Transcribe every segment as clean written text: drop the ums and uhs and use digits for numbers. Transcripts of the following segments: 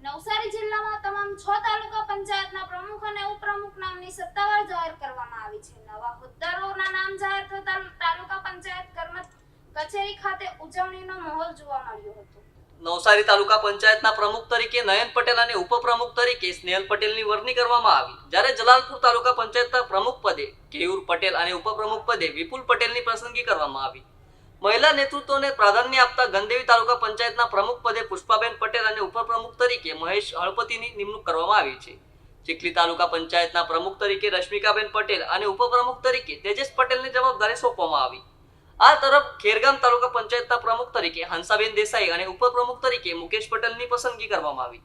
નવસારી જિલ્લામાં તમામ 6 તાલુકા પંચાયતના પ્રમુખ અને ઉપપ્રમુખ નામની સત્તાવાર જાહેર કરવામાં આવી છે. નવા હોદ્દારોના નામ જાહેર થતાં તાલુકા પંચાયત કચેરી ખાતે ઉજવણીનો માહોલ જોવા મળ્યો હતો. નવસારી તાલુકા પંચાયતના પ્રમુખ તરીકે નયન પટેલ અને ઉપપ્રમુખ તરીકે સ્નેહલ પટેલની વરણી કરવામાં આવી, જ્યારે જલાલપુર તાલુકા પંચાયતના પ્રમુખ પદે કેયુર પટેલ અને ઉપપ્રમુખ પદે વિપુલ પટેલની પસંદગી કરવામાં આવી. મહિલા નેતૃત્વને પ્રાધાન્ય આપતા ગંદેવી તાલુકા પંચાયતના પ્રમુખ પદે પુષ્પાબેન પટેલ અને ઉપપ્રમુખ તરીકે મહેશ હળપતિની નિમણૂક કરવામાં આવી છે. ચીખલી તાલુકા પંચાયતના પ્રમુખ તરીકે રશ્મિકાબેન પટેલ અને ઉપપ્રમુખ તરીકે તેજસ પટેલની જવાબદારી સોંપવામાં આવી. આ તરફ ખેરગામ તાલુકા પંચાયતના પ્રમુખ તરીકે હંસાબેન દેસાઈ અને ઉપપ્રમુખ તરીકે મુકેશ પટેલની પસંદગી કરવામાં આવી,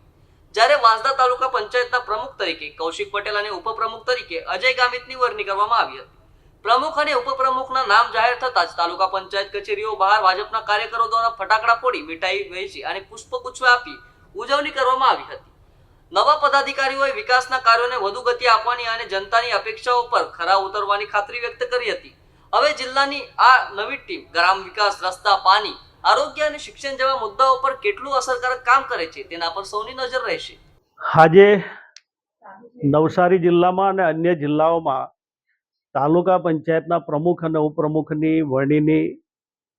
જ્યારે વાંસદા તાલુકા પંચાયતના પ્રમુખ તરીકે કૌશિક પટેલ અને ઉપપ્રમુખ તરીકે અજય ગામિતની વરણી કરવામાં આવી હતી. પ્રમુખ અને ઉપપ્રમુખના નામ જાહેર થતાં જ તાલુકા પંચાયત કચેરીઓ બહાર ભાજપના કાર્યકરો દ્વારા ફટાકડા ફોડી મીઠાઈ વહેંચી અને પુષ્પગુચ્છ આપી ઉજવણી કરવામાં આવી હતી. નવા પદાધિકારીઓએ વિકાસના કાર્યોને વધુ ગતિ આપવાની અને જનતાની અપેક્ષાઓ પર ખરા ઉતરવાની ખાતરી વ્યક્ત કરી હતી. હવે જિલ્લાની આ નવી ટીમ ગ્રામ વિકાસ, રસ્તા, પાણી, આરોગ્ય અને શિક્ષણ જેવા મુદ્દાઓ પર કેટલું અસરકારક કામ કરે છે તેના પર સૌની નજર રહેશે. આજે નવસારી જિલ્લામાં અને અન્ય જિલ્લાઓમાં તાલુકા પંચાયતના પ્રમુખ અને ઉપપ્રમુખની વરણીની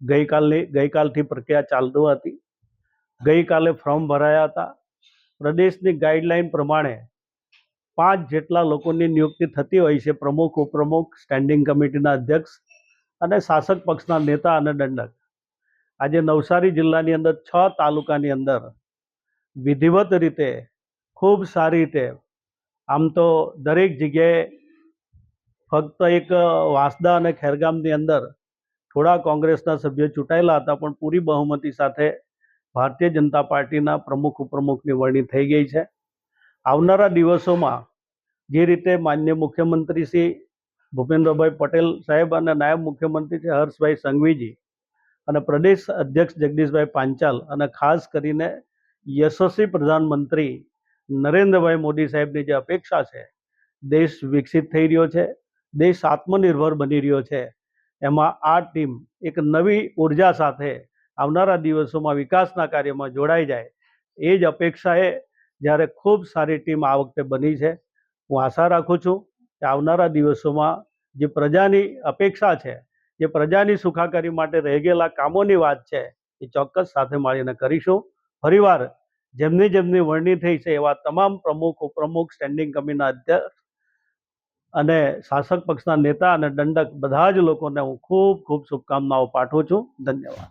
ગઈકાલથી પ્રક્રિયા ચાલતી હતી. ગઈકાલે ફોર્મ ભરાયા હતા. પ્રદેશની ગાઈડલાઈન પ્રમાણે 5 જેટલા લોકોની નિયુક્તિ થતી હોય છે: પ્રમુખ, ઉપપ્રમુખ, સ્ટેન્ડિંગ કમિટીના અધ્યક્ષ અને શાસક પક્ષના નેતા અને દંડક. આજે નવસારી જિલ્લાની અંદર 6 તાલુકાની અંદર વિધિવત રીતે, ખૂબ સારી રીતે, આમ તો દરેક જગ્યાએ ફક્ત એક વાંસદા અને ખેરગામની અંદર થોડા કોંગ્રેસના સભ્યો ચૂંટાયેલા હતા, પણ પૂરી બહુમતી સાથે ભારતીય જનતા પાર્ટીના પ્રમુખ ઉપપ્રમુખની વરણી થઈ ગઈ છે. આવનારા દિવસોમાં જે રીતે માનનીય મુખ્યમંત્રી શ્રી ભૂપેન્દ્રભાઈ પટેલ સાહેબ અને નાયબ મુખ્યમંત્રી શ્રી હર્ષભાઈ સંઘવીજી અને પ્રદેશ અધ્યક્ષ જગદીશભાઈ પાંચાલ અને ખાસ કરીને યશસ્વી પ્રધાનમંત્રી નરેન્દ્રભાઈ મોદી સાહેબની જે અપેક્ષા છે, દેશ વિકસિત થઈ રહ્યો છે, દેશ આત્મનિર્ભર બની રહ્યો છે, એમાં આ ટીમ એક નવી ઉર્જા સાથે આવનારા દિવસોમાં વિકાસના કાર્યમાં જોડાઈ જાય એ જ અપેક્ષાએ જ્યારે ખૂબ સારી ટીમ આ વખતે બની છે. હું આશા રાખું છું કે આવનારા દિવસોમાં જે પ્રજાની અપેક્ષા છે, જે પ્રજાની સુખાકારી માટે રહી ગયેલા કામોની વાત છે, એ ચોક્કસ સાથે મળીને કરીશું. ફરીવાર જેમની વરણી થઈ છે એવા તમામ પ્રમુખ, ઉપપ્રમુખ, સ્ટેન્ડિંગ કમિટીના અધ્યક્ષ અને શાસક પક્ષના નેતા અને દંડક બધા જ લોકોને હું ખૂબ શુભકામનાઓ પાઠવું છું. ધન્યવાદ.